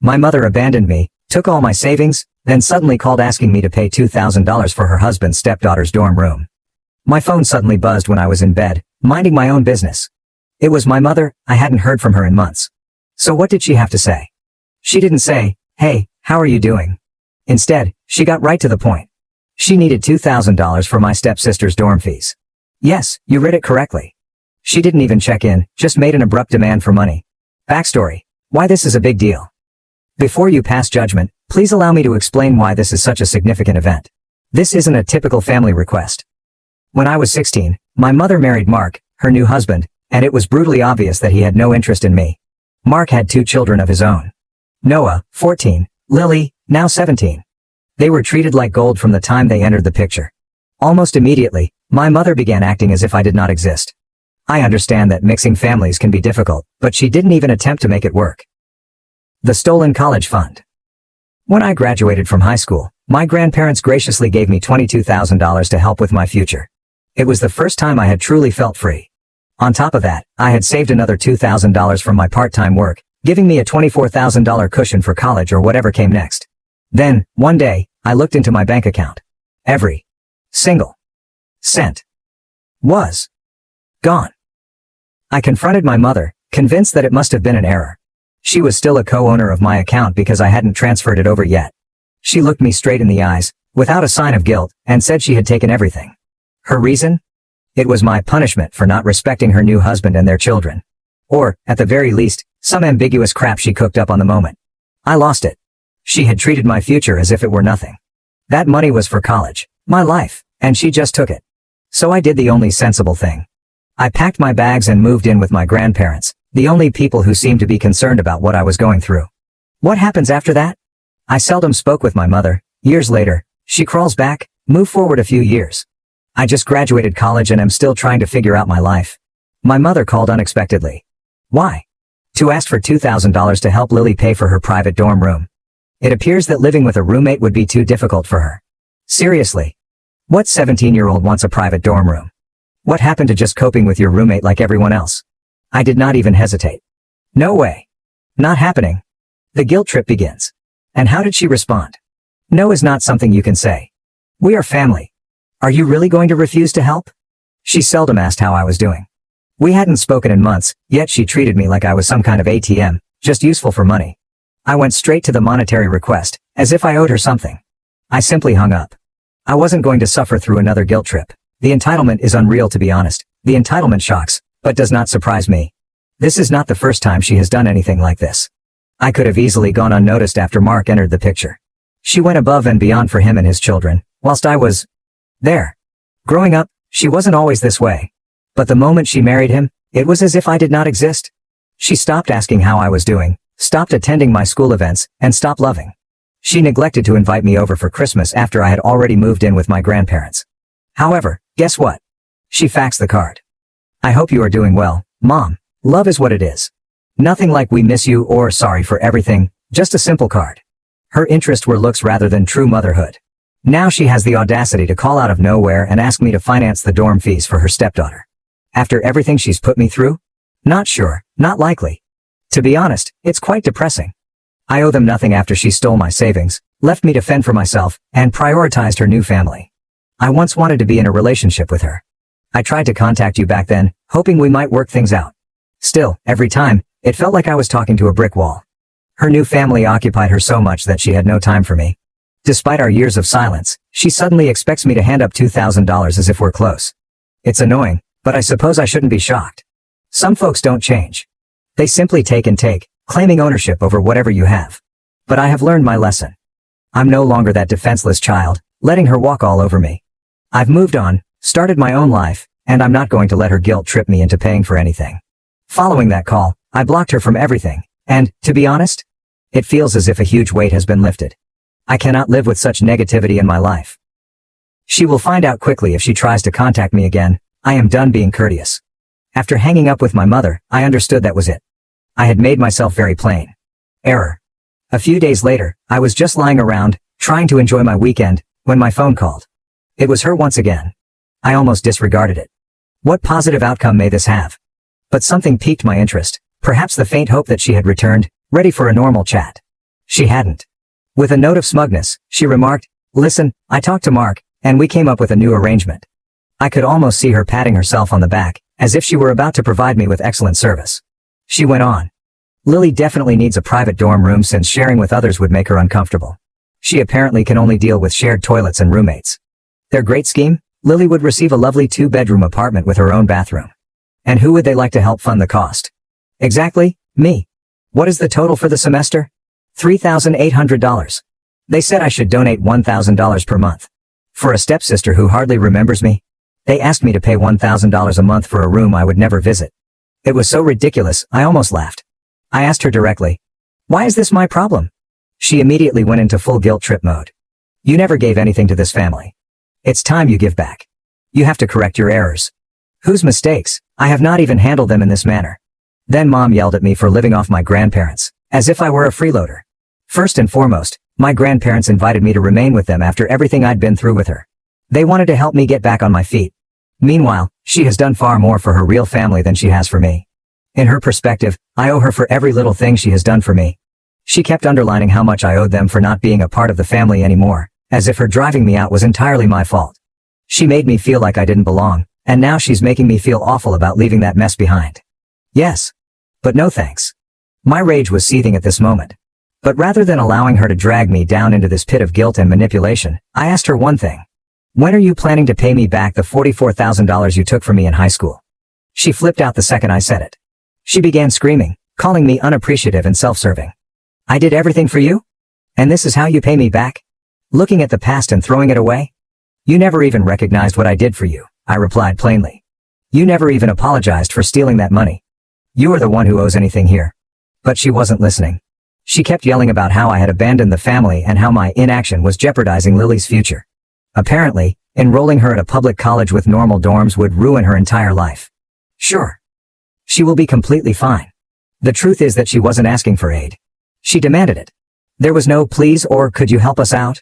My mother abandoned me, took all my savings, then suddenly called asking me to pay $2,000 for her husband's stepdaughter's dorm room. My phone suddenly buzzed when I was in bed, minding my own business. It was my mother. I hadn't heard from her in months. So what did she have to say? She didn't say, "Hey, how are you doing?" Instead, she got right to the point. She needed $2,000 for my stepsister's dorm fees. Yes, you read it correctly. She didn't even check in, just made an abrupt demand for money. Backstory: why this is a big deal. Before you pass judgment, please allow me to explain why this is such a significant event. This isn't a typical family request. When I was 16, my mother married Mark, her new husband, and it was brutally obvious that he had no interest in me. Mark had 2 children of his own. Noah, 14, Lily, now 17. They were treated like gold from the time they entered the picture. Almost immediately, my mother began acting as if I did not exist. I understand that mixing families can be difficult, but she didn't even attempt to make it work. The stolen college fund. When I graduated from high school, my grandparents graciously gave me $22,000 to help with my future. It was the first time I had truly felt free. On top of that, I had saved another $2,000 from my part-time work, giving me a $24,000 cushion for college or whatever came next. Then, one day, I looked into my bank account. Every single cent was gone. I confronted my mother, convinced that it must have been an error. She was still a co-owner of my account because I hadn't transferred it over yet. She looked me straight in the eyes, without a sign of guilt, and said she had taken everything. Her reason? It was my punishment for not respecting her new husband and their children. Or, at the very least, some ambiguous crap she cooked up on the moment. I lost it. She had treated my future as if it were nothing. That money was for college, my life, and she just took it. So I did the only sensible thing. I packed my bags and moved in with my grandparents, the only people who seemed to be concerned about what I was going through. What happens after that? I seldom spoke with my mother. Years later, she crawls back, move forward a few years. I just graduated college and am still trying to figure out my life. My mother called unexpectedly. Why? To ask for $2,000 to help Lily pay for her private dorm room. It appears that living with a roommate would be too difficult for her. Seriously. What 17-year-old wants a private dorm room? What happened to just coping with your roommate like everyone else? I did not even hesitate. No way. Not happening. The guilt trip begins. And how did she respond? No is not something you can say. We are family. Are you really going to refuse to help? She seldom asked how I was doing. We hadn't spoken in months, yet she treated me like I was some kind of ATM, just useful for money. I went straight to the monetary request, as if I owed her something. I simply hung up. I wasn't going to suffer through another guilt trip. The entitlement is unreal, to be honest. The entitlement shocks, but does not surprise me. This is not the first time she has done anything like this. I could have easily gone unnoticed after Mark entered the picture. She went above and beyond for him and his children, whilst I was there. Growing up, she wasn't always this way. But the moment she married him, it was as if I did not exist. She stopped asking how I was doing, stopped attending my school events, and stopped loving. She neglected to invite me over for Christmas after I had already moved in with my grandparents. However, guess what? She faxed the card. I hope you are doing well, Mom. Love is what it is. Nothing like we miss you or sorry for everything, just a simple card. Her interests were looks rather than true motherhood. Now she has the audacity to call out of nowhere and ask me to finance the dorm fees for her stepdaughter. After everything she's put me through? Not sure, not likely. To be honest, it's quite depressing. I owe them nothing after she stole my savings, left me to fend for myself, and prioritized her new family. I once wanted to be in a relationship with her. I tried to contact you back then, hoping we might work things out. Still, every time, it felt like I was talking to a brick wall. Her new family occupied her so much that she had no time for me. Despite our years of silence, she suddenly expects me to hand up $2,000 as if we're close. It's annoying, but I suppose I shouldn't be shocked. Some folks don't change. They simply take and take, claiming ownership over whatever you have. But I have learned my lesson. I'm no longer that defenseless child, letting her walk all over me. I've moved on, started my own life, and I'm not going to let her guilt trip me into paying for anything. Following that call, I blocked her from everything, and, to be honest, it feels as if a huge weight has been lifted. I cannot live with such negativity in my life. She will find out quickly if she tries to contact me again. I am done being courteous. After hanging up with my mother, I understood that was it. I had made myself very plain. Error. A few days later, I was just lying around, trying to enjoy my weekend, when my phone called. It was her once again. I almost disregarded it. What positive outcome may this have? But something piqued my interest, perhaps the faint hope that she had returned, ready for a normal chat. She hadn't. With a note of smugness, she remarked, "Listen, I talked to Mark, and we came up with a new arrangement." I could almost see her patting herself on the back, as if she were about to provide me with excellent service. She went on. "Lily definitely needs a private dorm room since sharing with others would make her uncomfortable. She apparently can only deal with shared toilets and roommates. Their great scheme? Lily would receive a lovely 2-bedroom apartment with her own bathroom. And who would they like to help fund the cost? Exactly, me. What is the total for the semester? $3,800. They said I should donate $1,000 per month. For a stepsister who hardly remembers me? They asked me to pay $1,000 a month for a room I would never visit. It was so ridiculous, I almost laughed. I asked her directly, "Why is this my problem?" She immediately went into full guilt trip mode. "You never gave anything to this family. It's time you give back. You have to correct your errors." Whose mistakes? I have not even handled them in this manner. Then Mom yelled at me for living off my grandparents, as if I were a freeloader. First and foremost, my grandparents invited me to remain with them after everything I'd been through with her. They wanted to help me get back on my feet. Meanwhile, she has done far more for her real family than she has for me. In her perspective, I owe her for every little thing she has done for me. She kept underlining how much I owed them for not being a part of the family anymore, as if her driving me out was entirely my fault. She made me feel like I didn't belong, and now she's making me feel awful about leaving that mess behind. Yes. But no thanks. My rage was seething at this moment. But rather than allowing her to drag me down into this pit of guilt and manipulation, I asked her one thing. "When are you planning to pay me back the $44,000 you took from me in high school?" She flipped out the second I said it. She began screaming, calling me unappreciative and self-serving. "I did everything for you? And this is how you pay me back? Looking at the past and throwing it away? You never even recognized what I did for you," I replied plainly. "You never even apologized for stealing that money. You are the one who owes anything here." But she wasn't listening. She kept yelling about how I had abandoned the family and how my inaction was jeopardizing Lily's future. Apparently, enrolling her at a public college with normal dorms would ruin her entire life. Sure. She will be completely fine. The truth is that she wasn't asking for aid. She demanded it. There was no "please" or "could you help us out?"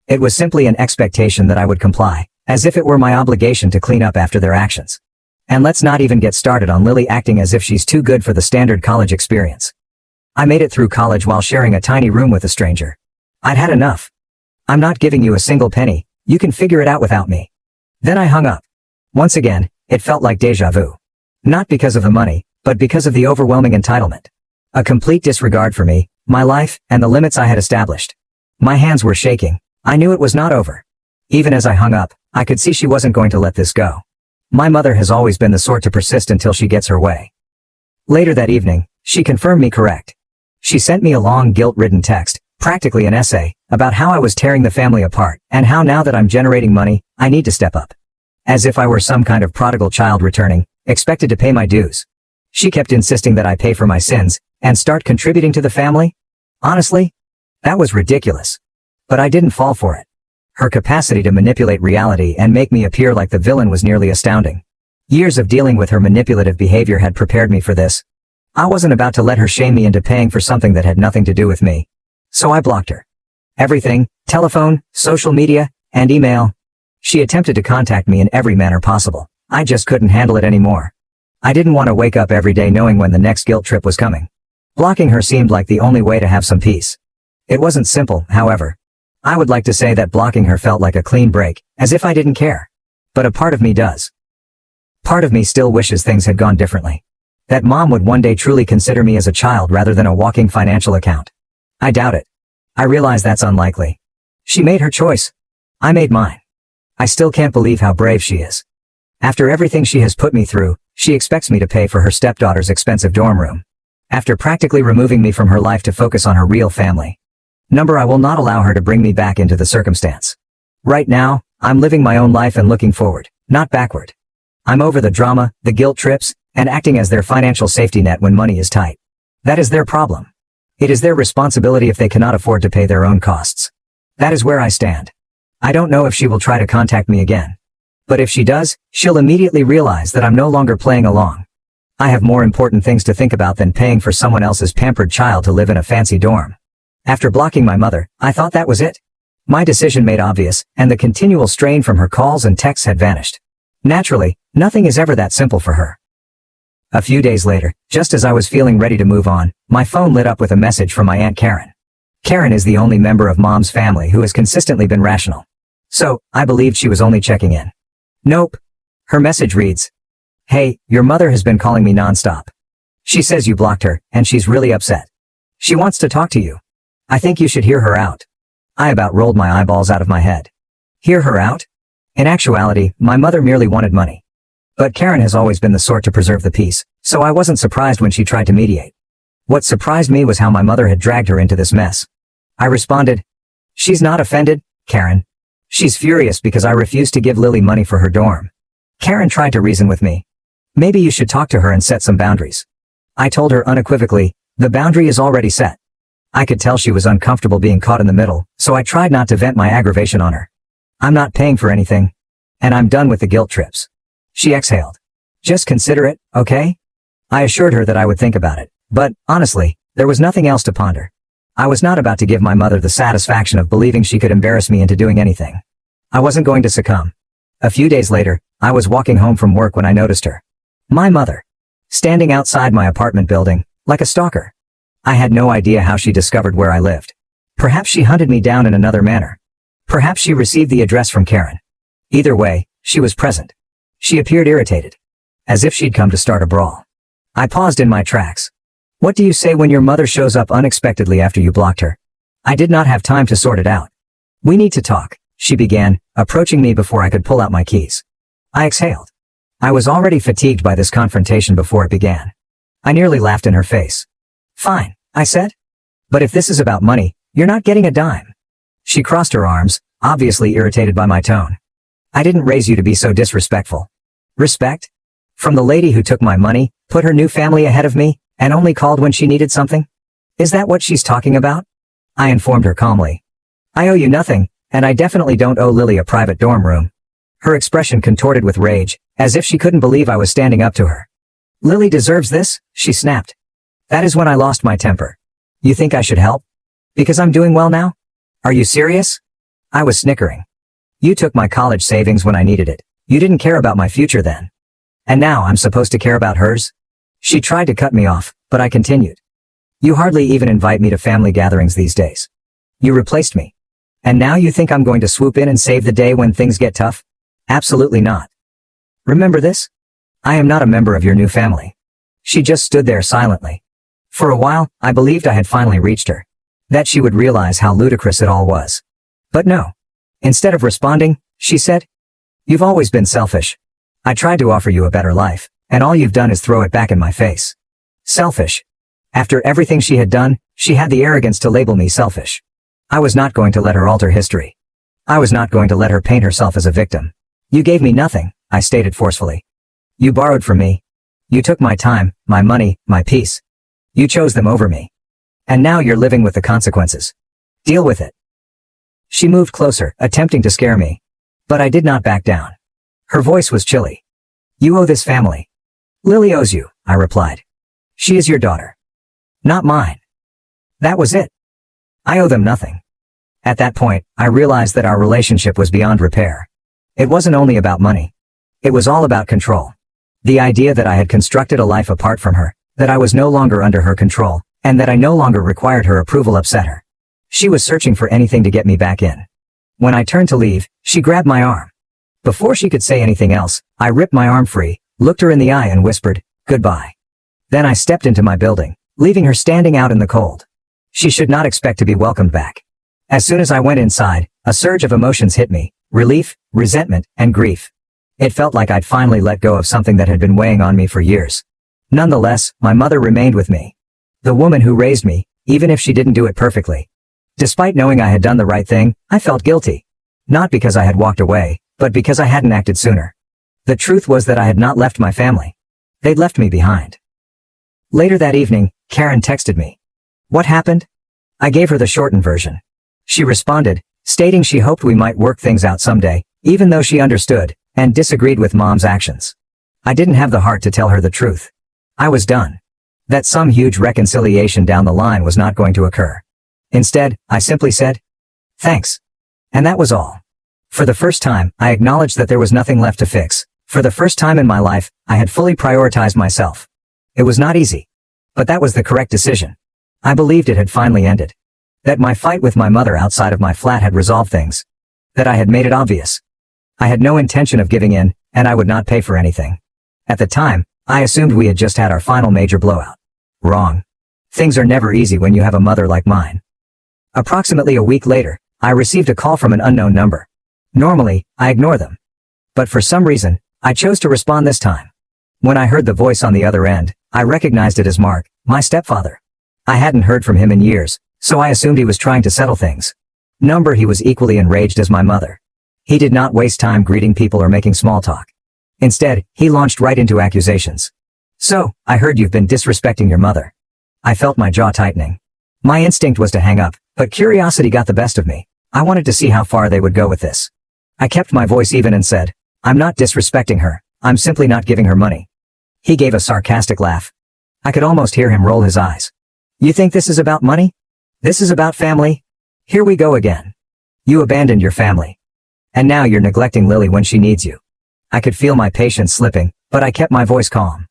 It was simply an expectation that I would comply, as if it were my obligation to clean up after their actions. And let's not even get started on Lily acting as if she's too good for the standard college experience. I made it through college while sharing a tiny room with a stranger. I'd had enough. "I'm not giving you a single penny, you can figure it out without me." Then I hung up. Once again, it felt like déjà vu. Not because of the money, but because of the overwhelming entitlement. A complete disregard for me, my life, and the limits I had established. My hands were shaking. I knew it was not over. Even as I hung up, I could see she wasn't going to let this go. My mother has always been the sort to persist until she gets her way. Later that evening, she confirmed me correct. She sent me a long guilt-ridden text, practically an essay, about how I was tearing the family apart, and how now that I'm generating money, I need to step up. As if I were some kind of prodigal child returning, expected to pay my dues. She kept insisting that I pay for my sins, and start contributing to the family? Honestly? That was ridiculous. But I didn't fall for it. Her capacity to manipulate reality and make me appear like the villain was nearly astounding. Years of dealing with her manipulative behavior had prepared me for this. I wasn't about to let her shame me into paying for something that had nothing to do with me. So I blocked her. Everything, telephone, social media, and email. She attempted to contact me in every manner possible. I just couldn't handle it anymore. I didn't want to wake up every day knowing when the next guilt trip was coming. Blocking her seemed like the only way to have some peace. It wasn't simple, however. I would like to say that blocking her felt like a clean break, as if I didn't care. But a part of me does. Part of me still wishes things had gone differently. That Mom would one day truly consider me as a child rather than a walking financial account. I doubt it. I realize that's unlikely. She made her choice. I made mine. I still can't believe how brave she is. After everything she has put me through, she expects me to pay for her stepdaughter's expensive dorm room. After practically removing me from her life to focus on her real family. I will not allow her to bring me back into the circumstance. Right now, I'm living my own life and looking forward, not backward. I'm over the drama, the guilt trips, and acting as their financial safety net when money is tight. That is their problem. It is their responsibility if they cannot afford to pay their own costs. That is where I stand. I don't know if she will try to contact me again. But if she does, she'll immediately realize that I'm no longer playing along. I have more important things to think about than paying for someone else's pampered child to live in a fancy dorm. After blocking my mother, I thought that was it. My decision made obvious, and the continual strain from her calls and texts had vanished. Naturally, nothing is ever that simple for her. A few days later, just as I was feeling ready to move on, my phone lit up with a message from my Aunt Karen. Karen is the only member of Mom's family who has consistently been rational. So, I believed she was only checking in. Nope. Her message reads, "Hey, your mother has been calling me nonstop. She says you blocked her, and she's really upset. She wants to talk to you. I think you should hear her out." I about rolled my eyeballs out of my head. Hear her out? In actuality, my mother merely wanted money. But Karen has always been the sort to preserve the peace, so I wasn't surprised when she tried to mediate. What surprised me was how my mother had dragged her into this mess. I responded, "She's not offended, Karen. She's furious because I refused to give Lily money for her dorm." Karen tried to reason with me. "Maybe you should talk to her and set some boundaries." I told her unequivocally, "The boundary is already set." I could tell she was uncomfortable being caught in the middle, so I tried not to vent my aggravation on her. "I'm not paying for anything. And I'm done with the guilt trips." She exhaled. "Just consider it, okay?" I assured her that I would think about it, but, honestly, there was nothing else to ponder. I was not about to give my mother the satisfaction of believing she could embarrass me into doing anything. I wasn't going to succumb. A few days later, I was walking home from work when I noticed her. My mother. Standing outside my apartment building, like a stalker. I had no idea how she discovered where I lived. Perhaps she hunted me down in another manner. Perhaps she received the address from Karen. Either way, she was present. She appeared irritated. As if she'd come to start a brawl. I paused in my tracks. What do you say when your mother shows up unexpectedly after you blocked her? I did not have time to sort it out. "We need to talk," she began, approaching me before I could pull out my keys. I exhaled. I was already fatigued by this confrontation before it began. I nearly laughed in her face. "Fine," I said. "But if this is about money, you're not getting a dime." She crossed her arms, obviously irritated by my tone. "I didn't raise you to be so disrespectful." Respect? From the lady who took my money, put her new family ahead of me, and only called when she needed something? Is that what she's talking about? I informed her calmly. "I owe you nothing, and I definitely don't owe Lily a private dorm room." Her expression contorted with rage, as if she couldn't believe I was standing up to her. "Lily deserves this," she snapped. That is when I lost my temper. "You think I should help? Because I'm doing well now? Are you serious?" I was snickering. "You took my college savings when I needed it. You didn't care about my future then. And now I'm supposed to care about hers?" She tried to cut me off, but I continued. "You hardly even invite me to family gatherings these days. You replaced me. And now you think I'm going to swoop in and save the day when things get tough? Absolutely not. Remember this? I am not a member of your new family." She just stood there silently. For a while, I believed I had finally reached her. That she would realize how ludicrous it all was. But no. Instead of responding, she said, "You've always been selfish. I tried to offer you a better life, and all you've done is throw it back in my face." Selfish. After everything she had done, she had the arrogance to label me selfish. I was not going to let her alter history. I was not going to let her paint herself as a victim. "You gave me nothing," I stated forcefully. "You borrowed from me. You took my time, my money, my peace. You chose them over me. And now you're living with the consequences. Deal with it." She moved closer, attempting to scare me. But I did not back down. Her voice was chilly. "You owe this family." "Lily owes you," I replied. "She is your daughter. Not mine." That was it. I owe them nothing. At that point, I realized that our relationship was beyond repair. It wasn't only about money. It was all about control. The idea that I had constructed a life apart from her, that I was no longer under her control, and that I no longer required her approval upset her. She was searching for anything to get me back in. When I turned to leave, she grabbed my arm. Before she could say anything else, I ripped my arm free, looked her in the eye and whispered, "Goodbye." Then I stepped into my building, leaving her standing out in the cold. She should not expect to be welcomed back. As soon as I went inside, a surge of emotions hit me, relief, resentment, and grief. It felt like I'd finally let go of something that had been weighing on me for years. Nonetheless, my mother remained with me. The woman who raised me, even if she didn't do it perfectly. Despite knowing I had done the right thing, I felt guilty. Not because I had walked away, but because I hadn't acted sooner. The truth was that I had not left my family. They'd left me behind. Later that evening, Karen texted me. What happened? I gave her the shortened version. She responded, stating she hoped we might work things out someday, even though she understood, and disagreed with Mom's actions. I didn't have the heart to tell her the truth. I was done. That some huge reconciliation down the line was not going to occur. Instead, I simply said, "Thanks." And that was all. For the first time, I acknowledged that there was nothing left to fix. For the first time in my life, I had fully prioritized myself. It was not easy. But that was the correct decision. I believed it had finally ended. That my fight with my mother outside of my flat had resolved things. That I had made it obvious. I had no intention of giving in, and I would not pay for anything. At the time, I assumed we had just had our final major blowout. Wrong. Things are never easy when you have a mother like mine. Approximately a week later, I received a call from an unknown number. Normally, I ignore them. But for some reason, I chose to respond this time. When I heard the voice on the other end, I recognized it as Mark, my stepfather. I hadn't heard from him in years, so I assumed he was trying to settle things. He was equally enraged as my mother. He did not waste time greeting people or making small talk. Instead, he launched right into accusations. So, I heard you've been disrespecting your mother. I felt my jaw tightening. My instinct was to hang up, but curiosity got the best of me. I wanted to see how far they would go with this. I kept my voice even and said, I'm not disrespecting her, I'm simply not giving her money. He gave a sarcastic laugh. I could almost hear him roll his eyes. You think this is about money? This is about family? Here we go again. You abandoned your family. And now you're neglecting Lily when she needs you. I could feel my patience slipping, but I kept my voice calm.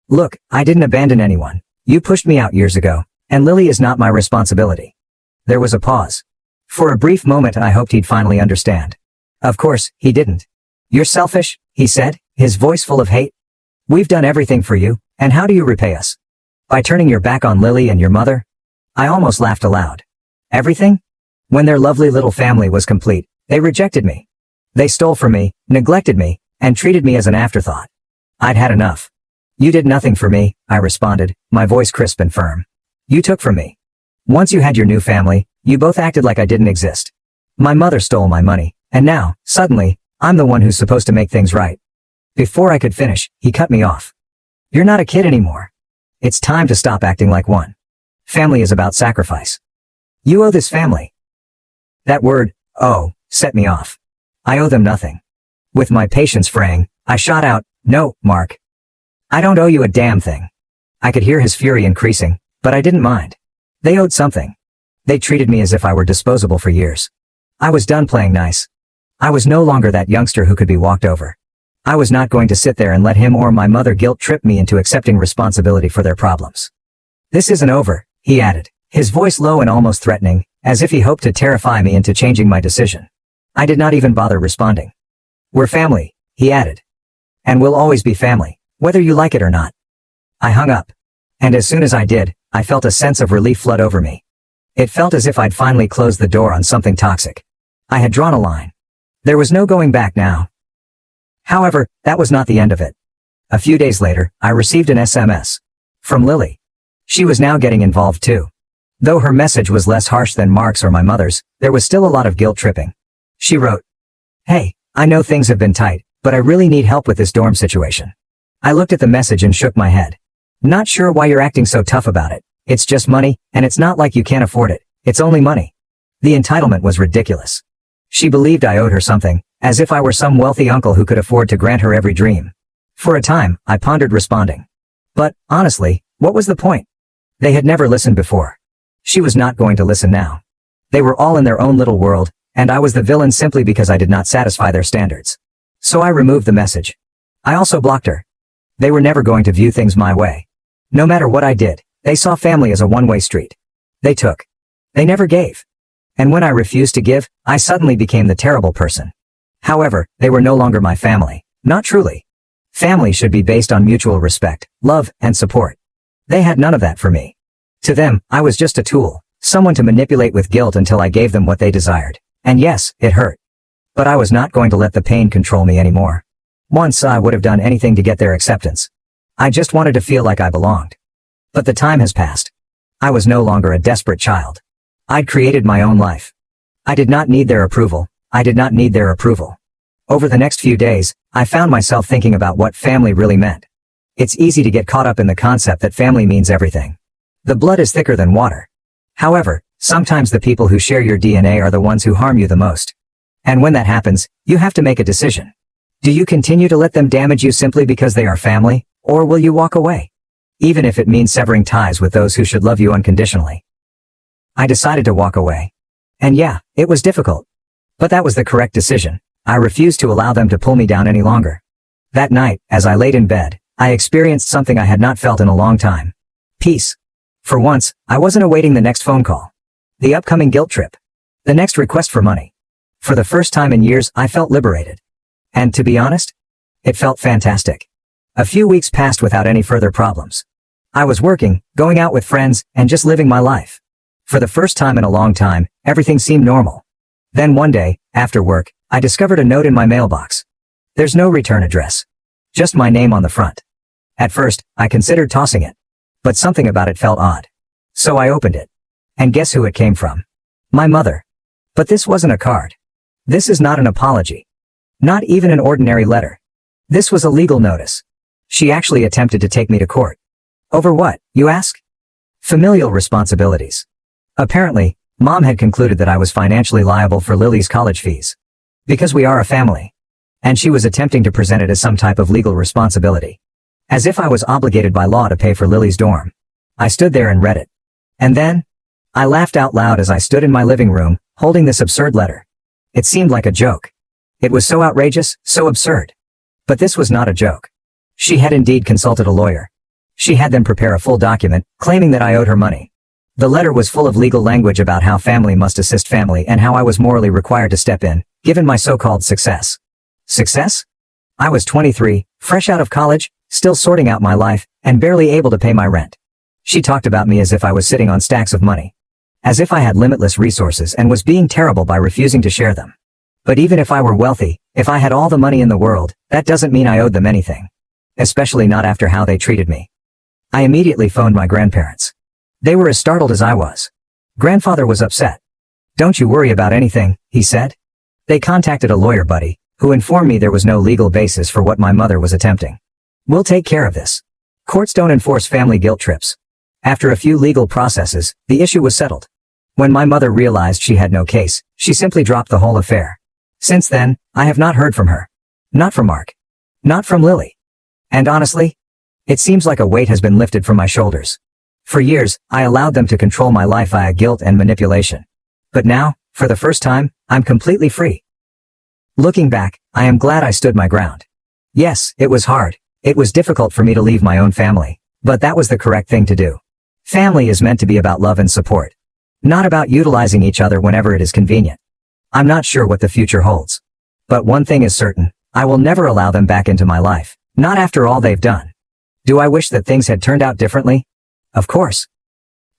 Look, I didn't abandon anyone. You pushed me out years ago, and Lily is not my responsibility. There was a pause. For a brief moment I hoped he'd finally understand. Of course, he didn't. You're selfish, he said, his voice full of hate. We've done everything for you, and how do you repay us? By turning your back on Lily and your mother? I almost laughed aloud. Everything? When their lovely little family was complete, they rejected me. They stole from me, neglected me, and treated me as an afterthought. I'd had enough. You did nothing for me, I responded, my voice crisp and firm. You took from me. Once you had your new family, you both acted like I didn't exist. My mother stole my money, and now, suddenly, I'm the one who's supposed to make things right. Before I could finish, he cut me off. You're not a kid anymore. It's time to stop acting like one. Family is about sacrifice. You owe this family. That word, owe, set me off. I owe them nothing. With my patience fraying, I shot out, no, Mark. I don't owe you a damn thing. I could hear his fury increasing, but I didn't mind. They owed something. They treated me as if I were disposable for years. I was done playing nice. I was no longer that youngster who could be walked over. I was not going to sit there and let him or my mother guilt trip me into accepting responsibility for their problems. This isn't over, he added, his voice low and almost threatening, as if he hoped to terrify me into changing my decision. I did not even bother responding. We're family, he added. And we'll always be family, whether you like it or not. I hung up. And as soon as I did, I felt a sense of relief flood over me. It felt as if I'd finally closed the door on something toxic. I had drawn a line. There was no going back now. However, that was not the end of it. A few days later, I received an SMS. From Lily. She was now getting involved too. Though her message was less harsh than Mark's or my mother's, there was still a lot of guilt tripping. She wrote, Hey, I know things have been tight, but I really need help with this dorm situation. I looked at the message and shook my head. Not sure why you're acting so tough about it. It's just money, and it's not like you can't afford it. It's only money. The entitlement was ridiculous. She believed I owed her something, as if I were some wealthy uncle who could afford to grant her every dream. For a time, I pondered responding. But, honestly, what was the point? They had never listened before. She was not going to listen now. They were all in their own little world, and I was the villain simply because I did not satisfy their standards. So I removed the message. I also blocked her. They were never going to view things my way. No matter what I did, they saw family as a one-way street. They took. They never gave. And when I refused to give, I suddenly became the terrible person. However, they were no longer my family. Not truly. Family should be based on mutual respect, love, and support. They had none of that for me. To them, I was just a tool, someone to manipulate with guilt until I gave them what they desired. And yes, it hurt. But I was not going to let the pain control me anymore. Once I would have done anything to get their acceptance. I just wanted to feel like I belonged. But the time has passed. I was no longer a desperate child. I'd created my own life. I did not need their approval. I did not need their approval. Over the next few days, I found myself thinking about what family really meant. It's easy to get caught up in the concept that family means everything. The blood is thicker than water. However, sometimes the people who share your DNA are the ones who harm you the most. And when that happens, you have to make a decision. Do you continue to let them damage you simply because they are family, or will you walk away? Even if it means severing ties with those who should love you unconditionally. I decided to walk away. And yeah, it was difficult. But that was the correct decision. I refused to allow them to pull me down any longer. That night, as I laid in bed, I experienced something I had not felt in a long time. Peace. For once, I wasn't awaiting the next phone call. The upcoming guilt trip. The next request for money. For the first time in years, I felt liberated. And to be honest, it felt fantastic. A few weeks passed without any further problems. I was working, going out with friends, and just living my life. For the first time in a long time, everything seemed normal. Then one day, after work, I discovered a note in my mailbox. There's no return address. Just my name on the front. At first, I considered tossing it. But something about it felt odd. So I opened it. And guess who it came from? My mother. But this wasn't a card. This is not an apology. Not even an ordinary letter. This was a legal notice. She actually attempted to take me to court. Over what, you ask? Familial responsibilities. Apparently, Mom had concluded that I was financially liable for Lily's college fees. Because we are a family. And she was attempting to present it as some type of legal responsibility. As if I was obligated by law to pay for Lily's dorm. I stood there and read it. And then, I laughed out loud as I stood in my living room, holding this absurd letter. It seemed like a joke. It was so outrageous, so absurd. But this was not a joke. She had indeed consulted a lawyer. She had them prepare a full document, claiming that I owed her money. The letter was full of legal language about how family must assist family and how I was morally required to step in, given my so-called success. Success? I was 23, fresh out of college, still sorting out my life, and barely able to pay my rent. She talked about me as if I was sitting on stacks of money. As if I had limitless resources and was being terrible by refusing to share them. But even if I were wealthy, if I had all the money in the world, that doesn't mean I owed them anything. Especially not after how they treated me. I immediately phoned my grandparents. They were as startled as I was. Grandfather was upset. Don't you worry about anything, he said. They contacted a lawyer buddy, who informed me there was no legal basis for what my mother was attempting. We'll take care of this. Courts don't enforce family guilt trips. After a few legal processes, the issue was settled. When my mother realized she had no case, she simply dropped the whole affair. Since then, I have not heard from her. Not from Mark. Not from Lily. And honestly, it seems like a weight has been lifted from my shoulders. For years, I allowed them to control my life via guilt and manipulation. But now, for the first time, I'm completely free. Looking back, I am glad I stood my ground. Yes, it was hard. It was difficult for me to leave my own family. But that was the correct thing to do. Family is meant to be about love and support. Not about utilizing each other whenever it is convenient. I'm not sure what the future holds. But one thing is certain, I will never allow them back into my life. Not after all they've done. Do I wish that things had turned out differently? Of course.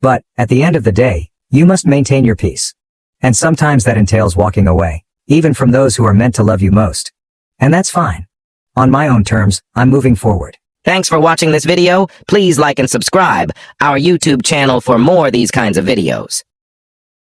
But, at the end of the day, you must maintain your peace. And sometimes that entails walking away, even from those who are meant to love you most. And that's fine. On my own terms, I'm moving forward. Thanks for watching this video. Please like and subscribe our YouTube channel for more of these kinds of videos.